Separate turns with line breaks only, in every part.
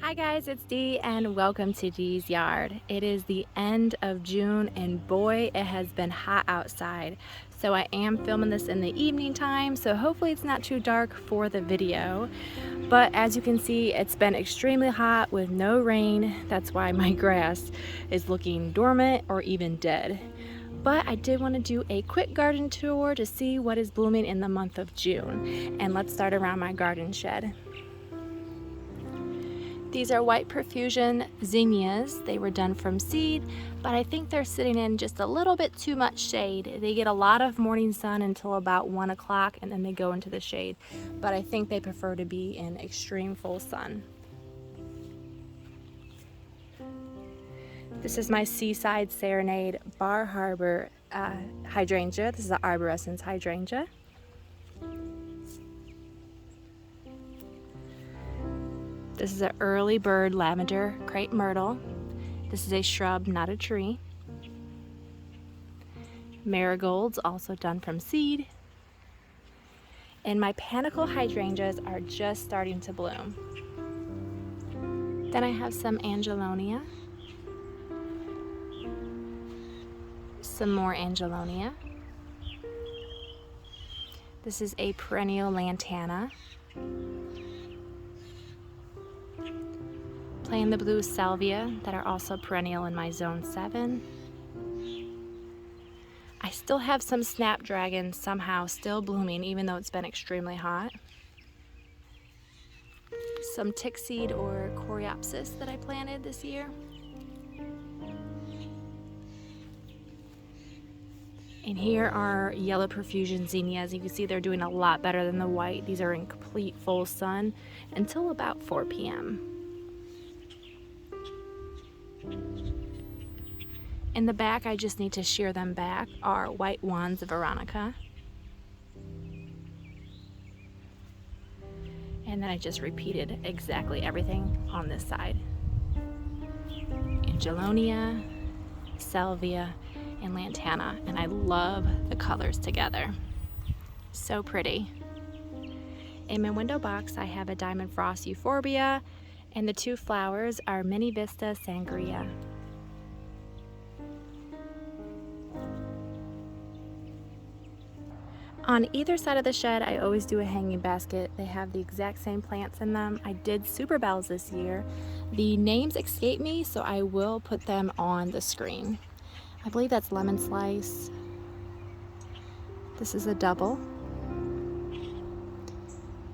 Hi guys, it's Dee and welcome to Dee's Yard. It is the end of June and boy, it has been hot outside. So I am filming this in the evening time, so hopefully it's not too dark for the video. But as you can see, it's been extremely hot with no rain. That's why my grass is looking dormant or even dead. But I did want to do a quick garden tour to see what is blooming in the month of June. And let's start around my garden shed. These are white profusion zinnias. They were done from seed, but I think they're sitting in just a little bit too much shade. They get a lot of morning sun until about 1 o'clock and then they go into the shade. But I think they prefer to be in extreme full sun. This is my Seaside Serenade Bar Harbor hydrangea. This is an arborescens hydrangea. This is an early bird lavender crepe myrtle. This is a shrub, not a tree. Marigolds, also done from seed. And my panicle hydrangeas are just starting to bloom. Then I have some angelonia. Some more angelonia. This is a perennial lantana. Plain the blue salvia that are also perennial in my zone 7. I still have some snapdragons somehow still blooming even though it's been extremely hot. Some tick seed or coreopsis that I planted this year. And here are yellow profusion zinnias. You can see they're doing a lot better than the white. These are in complete full sun until about 4 p.m. In the back, I just need to shear them back, are white wands of Veronica. And then I just repeated exactly everything on this side. Angelonia, salvia, and lantana. And I love the colors together. So pretty. In my window box, I have a diamond frost euphorbia, and the two flowers are Mini Vista Sangria. On either side of the shed, I always do a hanging basket. They have the exact same plants in them. I did super bells this year. The names escape me, so I will put them on the screen. I believe that's lemon slice. This is a double.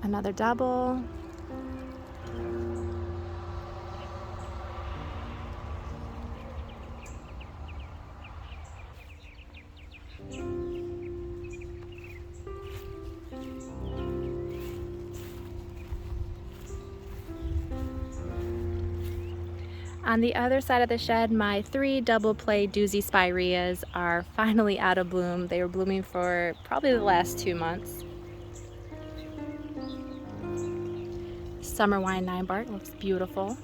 Another double. On the other side of the shed, my 3 double play doozy spireas are finally out of bloom. They were blooming for probably the last 2 months. Summer wine 9-bark looks beautiful.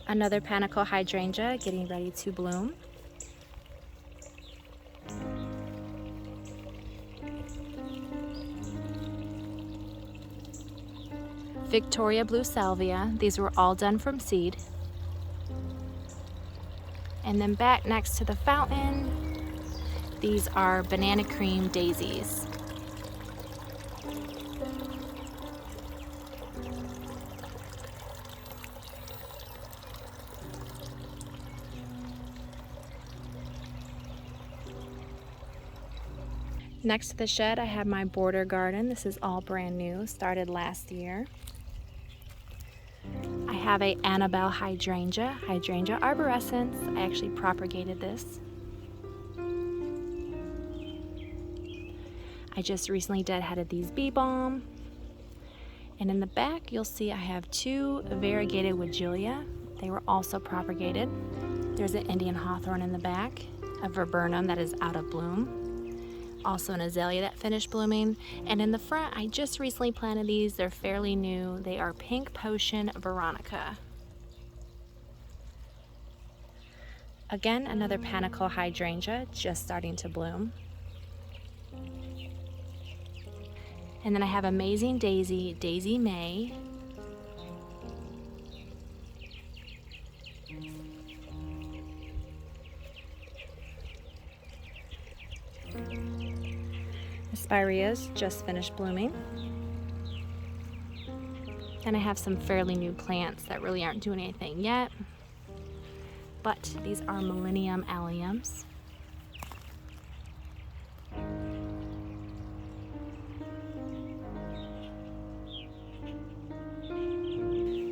Another panicle hydrangea getting ready to bloom. Victoria blue salvia. These were all done from seed. And then back next to the fountain, these are banana cream daisies. Next to the shed, I have my border garden. This is all brand new, started last year. I have a Annabelle hydrangea arborescens. I actually propagated this. I just recently deadheaded these bee balm. And in the back, you'll see I have 2 variegated Wigelia. They were also propagated. There's an Indian hawthorn in the back, a viburnum that is out of bloom. Also an azalea that finished blooming. And in the front, I just recently planted these. They're fairly new. They are Pink Potion Veronica. Again, another panicle hydrangea just starting to bloom. And then I have Amazing Daisy, Daisy May. Spireas just finished blooming. And I have some fairly new plants that really aren't doing anything yet. But these are Millennium Alliums.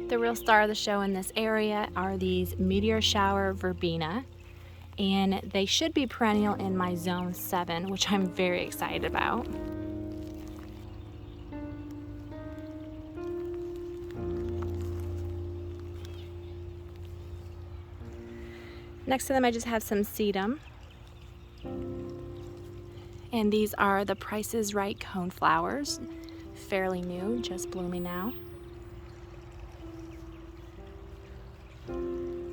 The real star of the show in this area are these Meteor Shower Verbena, and they should be perennial in my zone 7, which I'm very excited about. Next to them I just have some sedum, and these are the Price is Right coneflowers, fairly new, just blooming now.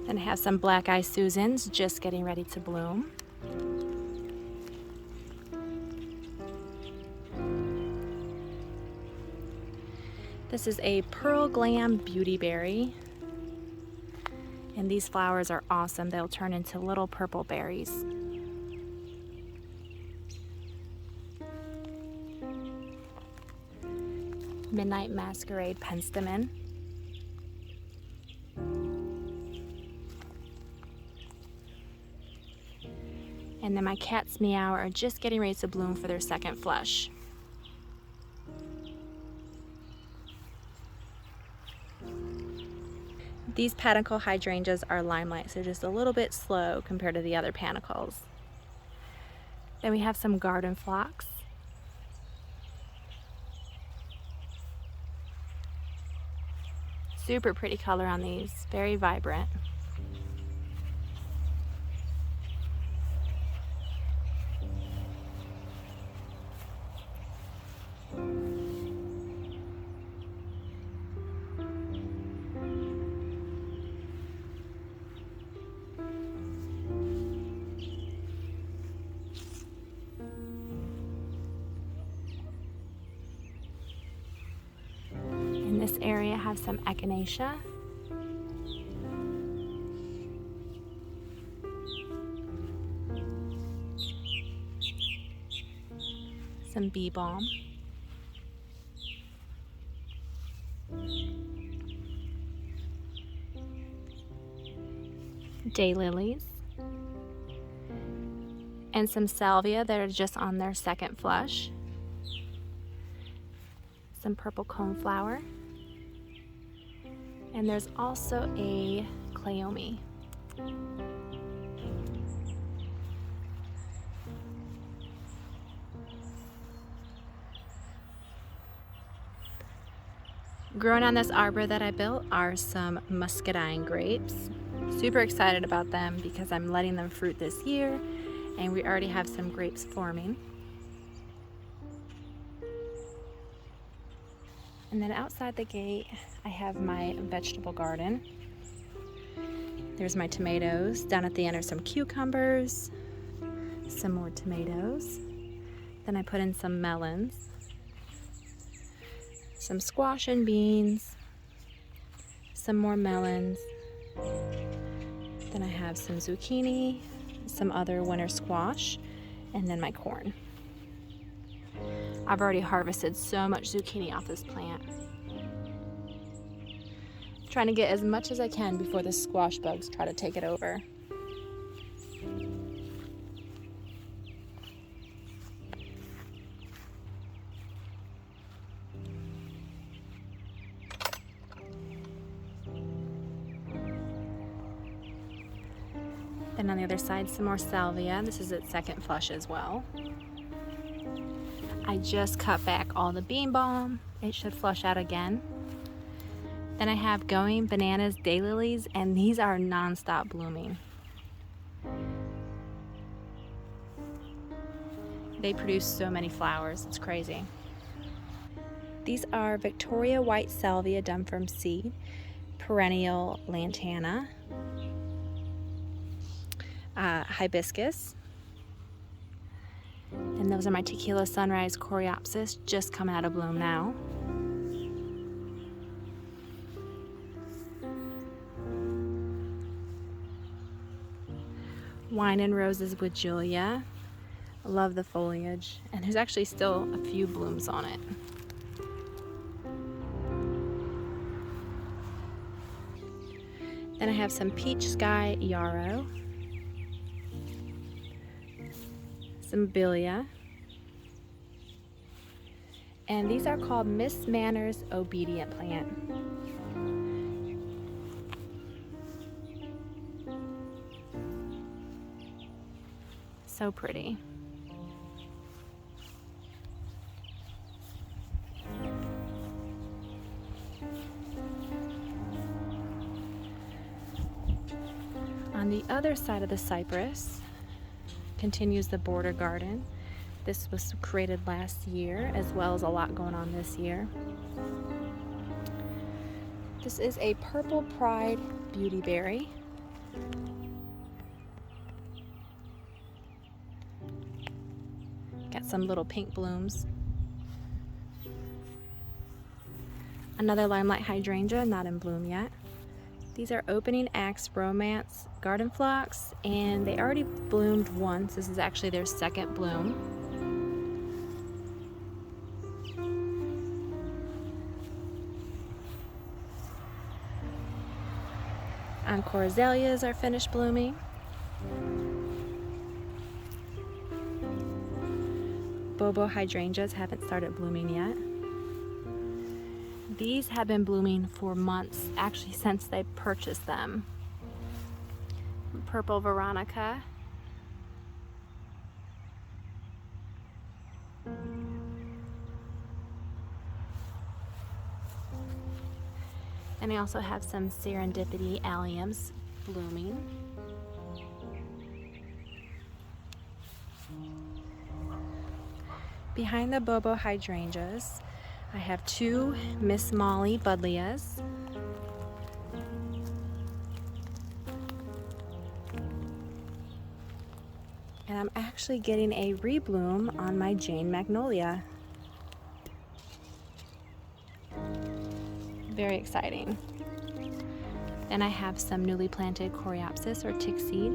Then I have some Black Eye Susans just getting ready to bloom. This is a Pearl Glam Beauty Berry. And these flowers are awesome. They'll turn into little purple berries. Midnight Masquerade Penstemon. And then my Cat's Meow are just getting ready to bloom for their second flush. These panicle hydrangeas are limelight, so just a little bit slow compared to the other panicles. Then we have some garden phlox. Super pretty color on these, very vibrant. In this area I have some echinacea. Some bee balm. Daylilies. And some salvia that are just on their second flush. Some purple coneflower. And there's also a cleome. Growing on this arbor that I built are some muscadine grapes. Super excited about them because I'm letting them fruit this year, and we already have some grapes forming. And then outside the gate, I have my vegetable garden. There's my tomatoes. Down at the end are some cucumbers, some more tomatoes. Then I put in some melons, some squash and beans, some more melons. Then I have some zucchini, some other winter squash, and then my corn. I've already harvested so much zucchini off this plant. Trying to get as much as I can before the squash bugs try to take it over. Then on the other side, some more salvia. This is its second flush as well. I just cut back all the bean balm. It should flush out again. Then I have Going Bananas Daylilies, and these are non-stop blooming. They produce so many flowers, it's crazy. These are Victoria White Salvia done from seed, perennial lantana, hibiscus, And those are my Tequila Sunrise Coreopsis, just coming out of bloom now. Wine and Roses with Julia. I love the foliage, and there's actually still a few blooms on it. Then I have some Peach Sky Yarrow, some Bilia, and these are called Miss Manners Obedient Plant. So pretty. On the other side of the cypress continues the border garden. This was created last year, as well as a lot going on this year. This is a Purple Pride Beauty Berry. Got some little pink blooms. Another Limelight Hydrangea, not in bloom yet. These are Opening Acts Romance Garden Phlox, and they already bloomed once. This is actually their second bloom. Encore azaleas are finished blooming. Bobo hydrangeas haven't started blooming yet. These have been blooming for months, actually since they purchased them. Purple Veronica. And I also have some Serendipity alliums blooming. Behind the Bobo hydrangeas, I have two Miss Molly Buddleias. And I'm actually getting a rebloom on my Jane Magnolia. Very exciting. Then I have some newly planted Coreopsis or tick seed.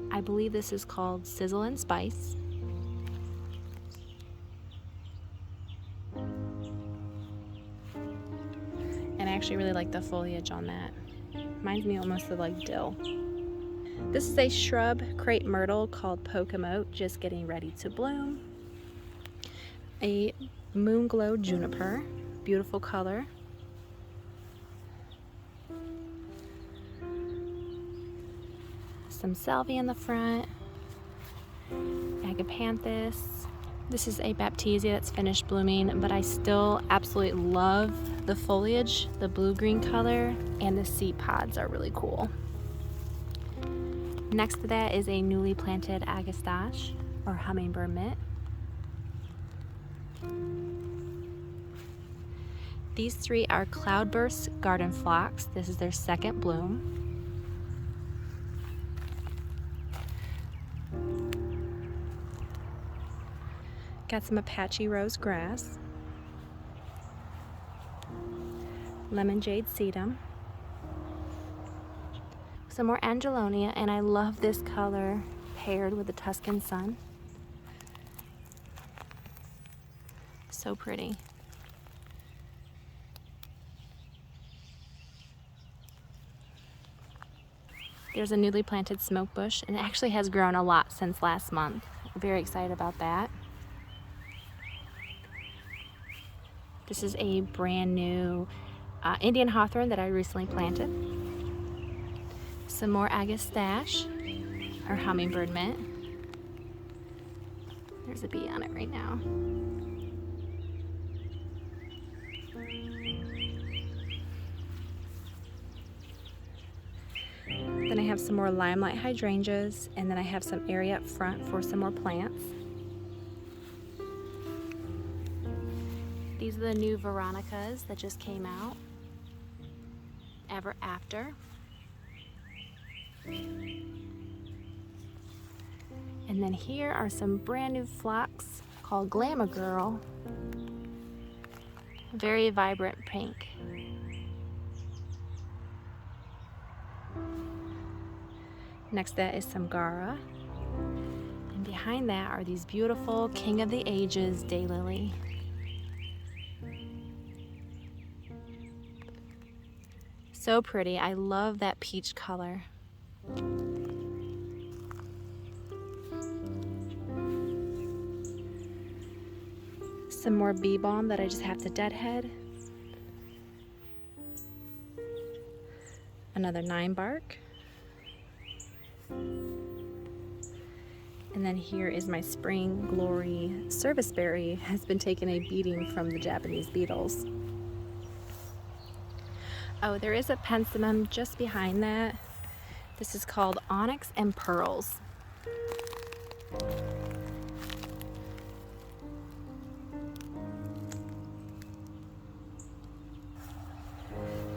I believe this is called Sizzle and Spice. And I actually really like the foliage on that. Reminds me almost of like dill. This is a shrub crepe myrtle called Pokemote, just getting ready to bloom. A Moonglow juniper, beautiful color. Some salvia in the front. Agapanthus. This is a Baptisia that's finished blooming, but I still absolutely love the foliage, the blue-green color, and the seed pods are really cool. Next to that is a newly planted Agastache or hummingbird mint. These three are Cloudburst Garden Phlox. This is their second bloom. Got some Apache Rose Grass, Lemon Jade Sedum, some more Angelonia, and I love this color paired with the Tuscan Sun. So pretty. There's a newly planted smoke bush, and it actually has grown a lot since last month. I'm very excited about that. This is a brand new Indian hawthorn that I recently planted. Some more Agastache or hummingbird mint. There's a bee on it right now. Then I have some more Limelight hydrangeas, and then I have some area up front for some more plants. These are the new Veronicas that just came out. Ever After. And then here are some brand new phlox called Glamour Girl. Very vibrant pink. Next to that is some Gara. And behind that are these beautiful King of the Ages daylily. So pretty. I love that peach color. Some more bee balm that I just have to deadhead. Another 9 bark. And then here is my Spring Glory serviceberry. Has been taking a beating from the Japanese beetles. Oh, there is a penstemon just behind that. This is called Onyx and Pearls.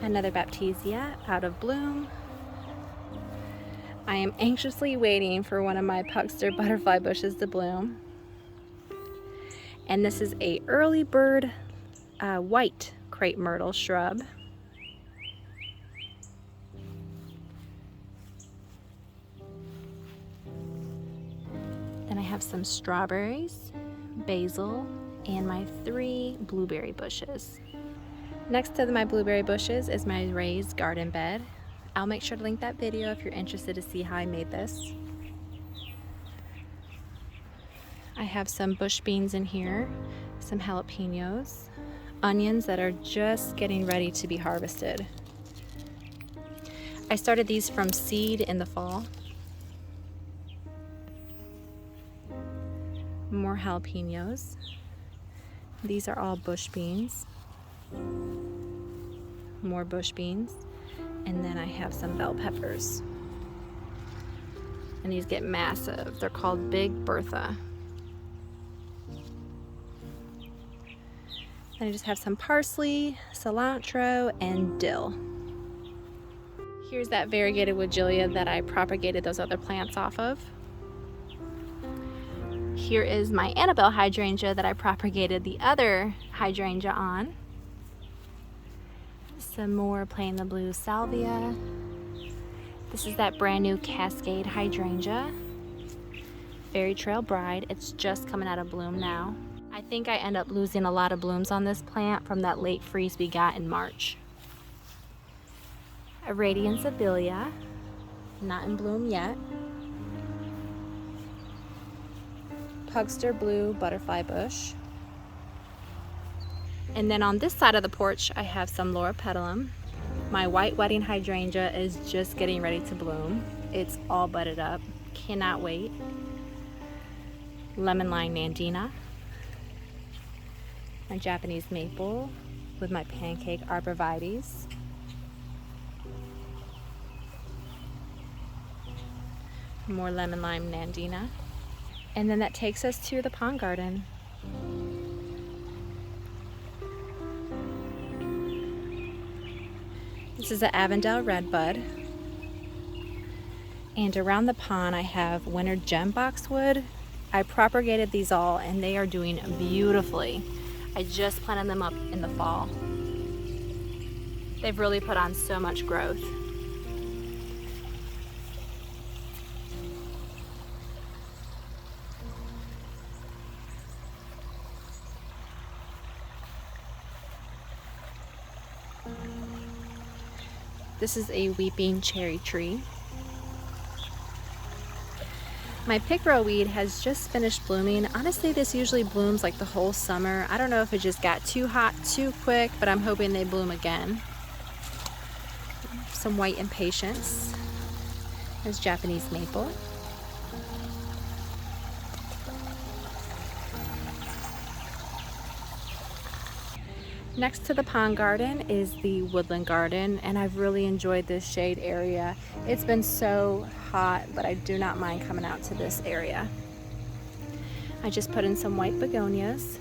Another Baptisia out of bloom. I am anxiously waiting for one of my Puckster butterfly bushes to bloom. And this is a early bird white crepe myrtle shrub. Then I have some strawberries, basil, and my 3 blueberry bushes. Next to my blueberry bushes is my raised garden bed. I'll make sure to link that video if you're interested to see how I made this. I have some bush beans in here, some jalapenos, onions that are just getting ready to be harvested. I started these from seed in the fall. More jalapenos. These are all bush beans. More bush beans. And then I have some bell peppers. And these get massive. They're called Big Bertha. Then I just have some parsley, cilantro, and dill. Here's that variegated woodgelia that I propagated those other plants off of. Here is my Annabelle hydrangea that I propagated the other hydrangea on. Some more plain the blue salvia. This is that brand new Cascade hydrangea. Fairy Trail Bride. It's just coming out of bloom now. I think I end up losing a lot of blooms on this plant from that late freeze we got in March. A Radiance Abelia, not in bloom yet. Puckster Blue butterfly bush. And then on this side of the porch, I have some Laura petalum. My white wedding hydrangea is just getting ready to bloom. It's all budded up. Cannot wait. Lemon lime nandina. My Japanese maple with my pancake arborvitaes. More lemon lime nandina. And then that takes us to the pond garden. This is an Avondale redbud. And around the pond I have winter gem boxwood. I propagated these all and they are doing beautifully. I just planted them up in the fall. They've really put on so much growth. This is a weeping cherry tree. My pickerel weed has just finished blooming. Honestly, this usually blooms like the whole summer. I don't know if it just got too hot too quick, but I'm hoping they bloom again. Some white impatiens. There's Japanese maple. Next to the pond garden is the woodland garden, and I've really enjoyed this shade area. It's been so hot, but I do not mind coming out to this area. I just put in some white begonias.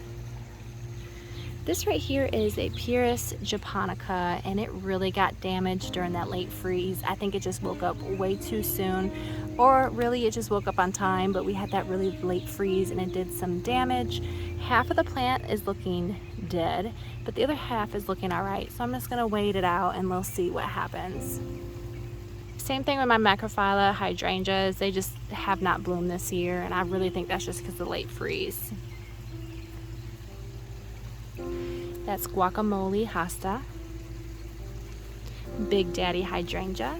This right here is a Purus japonica, and it really got damaged during that late freeze. I think it just woke up way too soon, or really it just woke up on time, but we had that really late freeze and it did some damage. Half of the plant is looking dead, but the other half is looking all right. So I'm just gonna wait it out and we'll see what happens. Same thing with my macrophylla hydrangeas. They just have not bloomed this year, and I really think that's just because of the late freeze. That's guacamole hosta, Big Daddy hydrangea.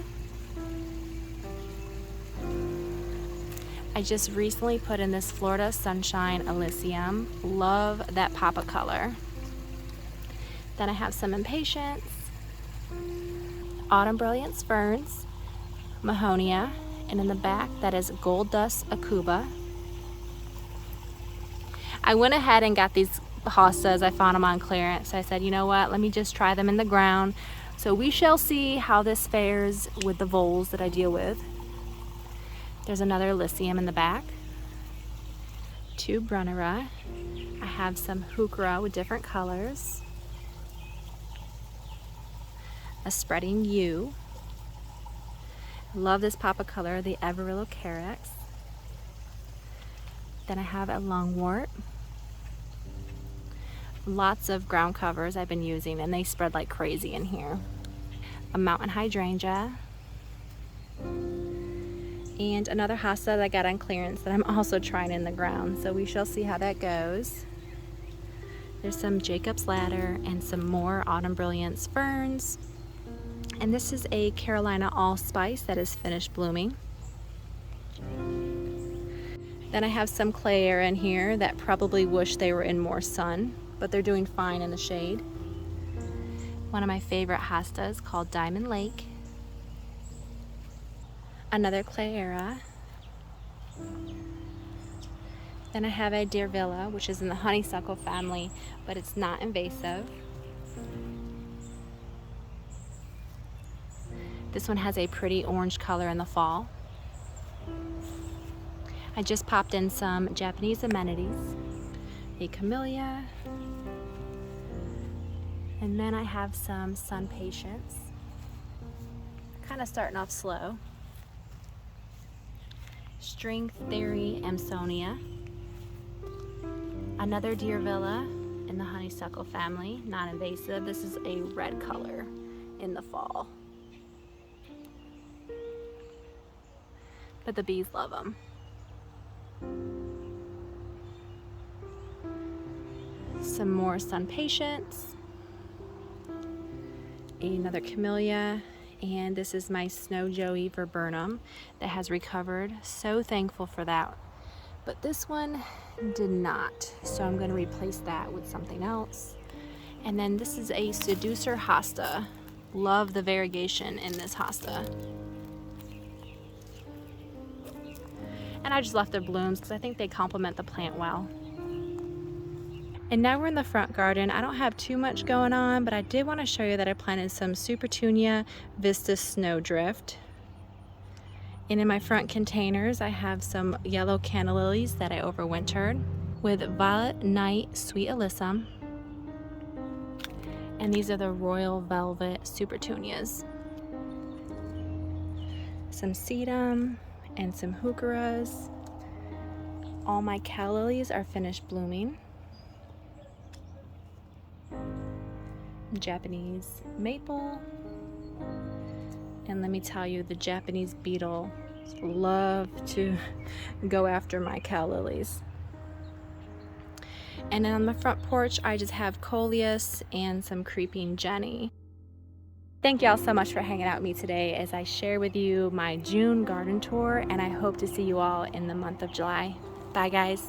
I just recently put in this Florida Sunshine Elysium. Love that pop of color. Then I have some Impatiens, Autumn Brilliance Ferns, Mahonia, and in the back that is Gold Dust Akuba. I went ahead and got these hostas. I found them on clearance. I said, you know what, let me just try them in the ground. So we shall see how this fares with the voles that I deal with. There's another Elysium in the back, 2 Brunnera. I have some Heuchera with different colors, a spreading yew. Love this pop of color, the Everillo Carex. Then I have a lungwort. Lots of ground covers I've been using, and they spread like crazy in here. A mountain hydrangea. And another hosta that I got on clearance that I'm also trying in the ground. So we shall see how that goes. There's some Jacob's Ladder and some more Autumn Brilliance ferns. And this is a Carolina Allspice that is finished blooming. Then I have some Clarea in here that probably wish they were in more sun, but they're doing fine in the shade. One of my favorite hostas called Diamond Lake. Another Clarea. Then I have a Deervilla, which is in the honeysuckle family, but it's not invasive. This one has a pretty orange color in the fall. I just popped in some Japanese amenities, a camellia, and then I have some sun patience, kind of starting off slow. String Theory Amsonia, another Deervilla in the honeysuckle family, non-invasive. This is a red color in the fall, but the bees love them. Some more sun patience, another camellia, and this is my Snow Joey viburnum that has recovered. So thankful for that. But this one did not, so I'm going to replace that with something else. And then this is a Seducer hosta. Love the variegation in this hosta. And I just left their blooms because I think they complement the plant well. And now we're in the front garden. I don't have too much going on, but I did want to show you that I planted some Supertunia Vista Snowdrift. And in my front containers, I have some yellow canna lilies that I overwintered with Violet Night Sweet Alyssum. And these are the Royal Velvet Supertunias. Some sedum and some heucheras. All my calla lilies are finished blooming. Japanese maple. And let me tell you, the Japanese beetles love to go after my calla lilies. And then on the front porch, I just have coleus and some creeping jenny. Thank y'all so much for hanging out with me today as I share with you my June garden tour, and I hope to see you all in the month of July. Bye guys.